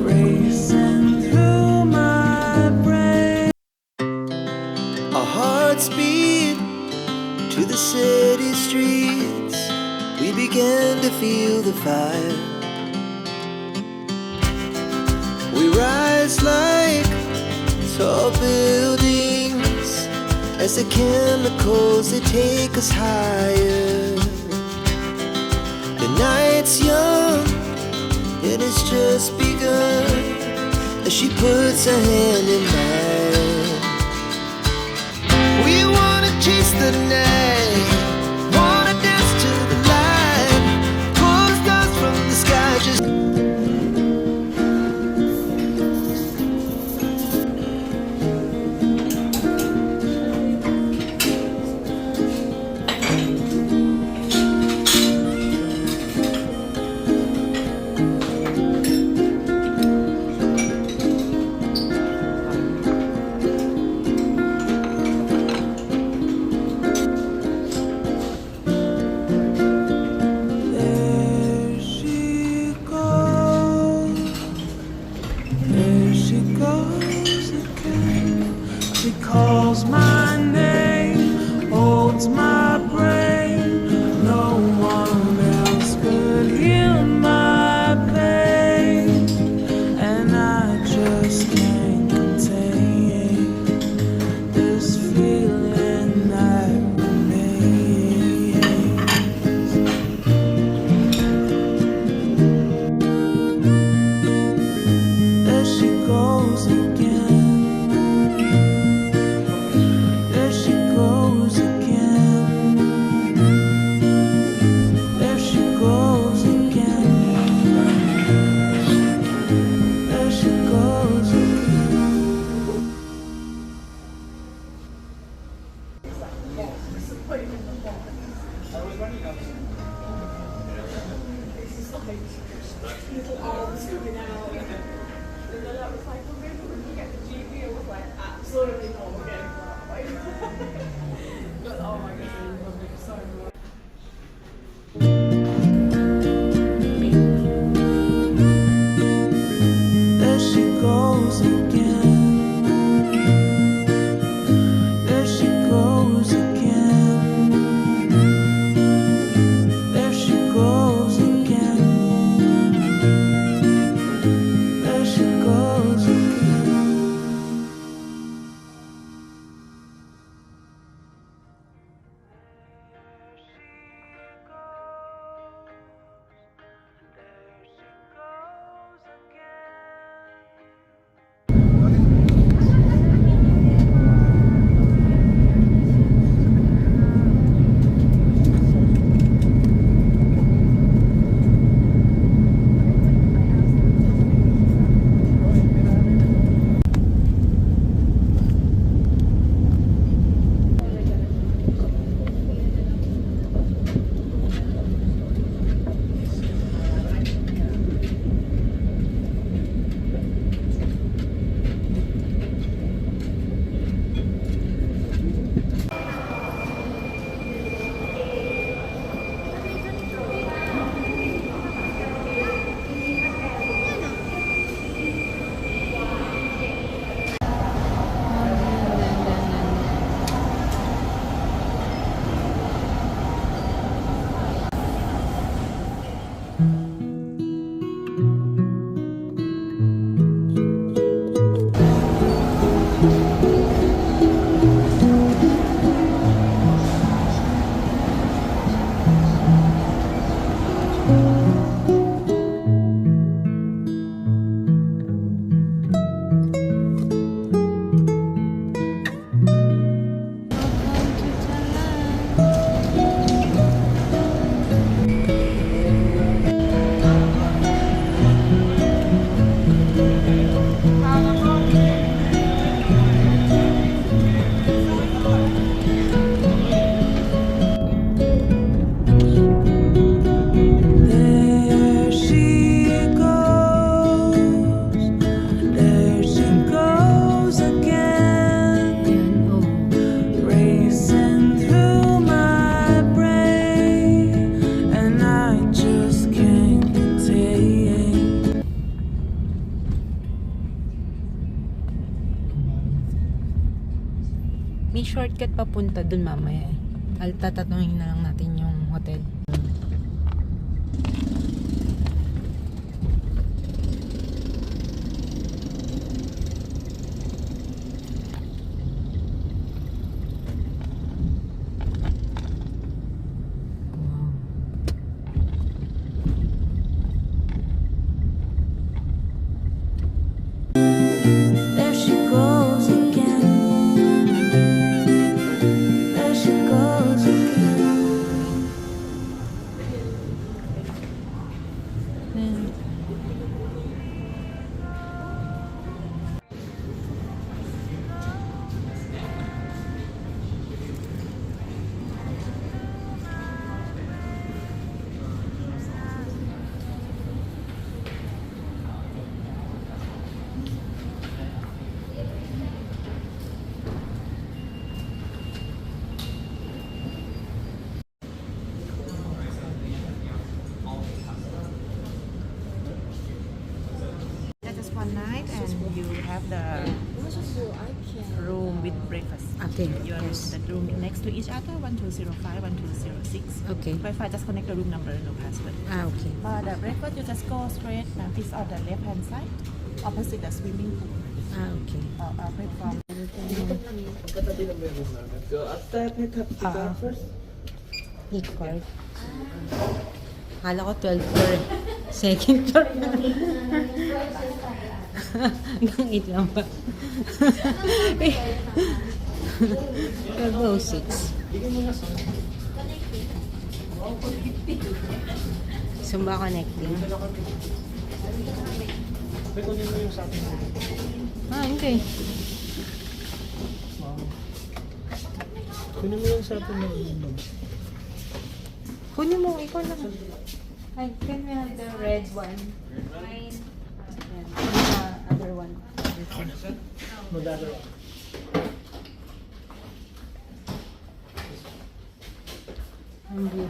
Racing through my brain, our hearts beat to the city streets. We began to feel the fire. We rise like tall buildings as the chemicals, they take us higher. The night's young and it's just begun as she puts her hand in mine. We wanna chase the night, wanna dance to the light, pull the stars from the sky, just calls my name, holds my brain. No one else could heal my pain, and I just can't contain this feeling that remains. There she goes again. Little arms coming out, and then the lad was like, well, maybe when you get the GP, I was like, absolutely not, we're getting that way. But oh my god, I love it so much. There she goes again. There she goes again. There she goes again. There she goes again. ticket papunta dun mamaya eh. Tatanungin na lang natin yung hotel. There she goes again. There she goes again. That is one night, and you have the room with breakfast. Okay. You are Yes. the room next to each other, 1205, 1206. Okay. Wi-Fi just connect the room number, no password. Okay. For the breakfast, you just go straight and it's on the left hand side, opposite the swimming pool. Okay. Platform. E-card. Kala ko 12 floor eh. Second floor na. Hanggang 8 lang pa. 1206. Zumba connecting. Hindi. Kunin mo yung sa atin ng inom. Kunin mo, ikaw na. Ay, can we have the red one? Mine. Other one. Madalo. Hindi.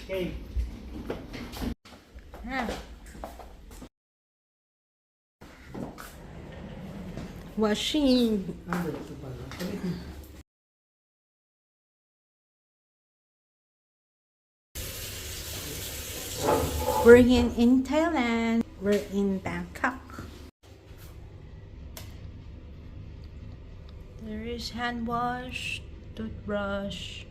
Okay. Ha? Washing. We're in Thailand. We're in Bangkok. There is hand wash, toothbrush.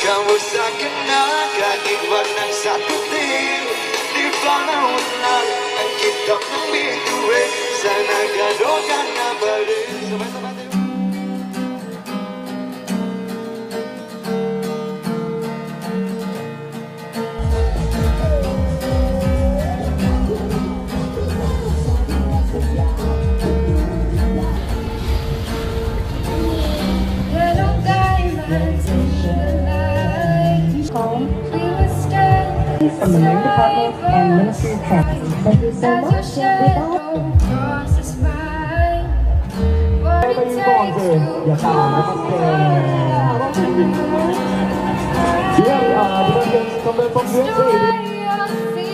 Kamu seakan akan ikhwan ng satu tim di pangaulan ang kita membiduwe sana gadokan na balik sobat-sobat. From the Marine Department and Ministry of Transit. Thank you so much. Everybody volunteer. Yes, yeah, because come back from USA.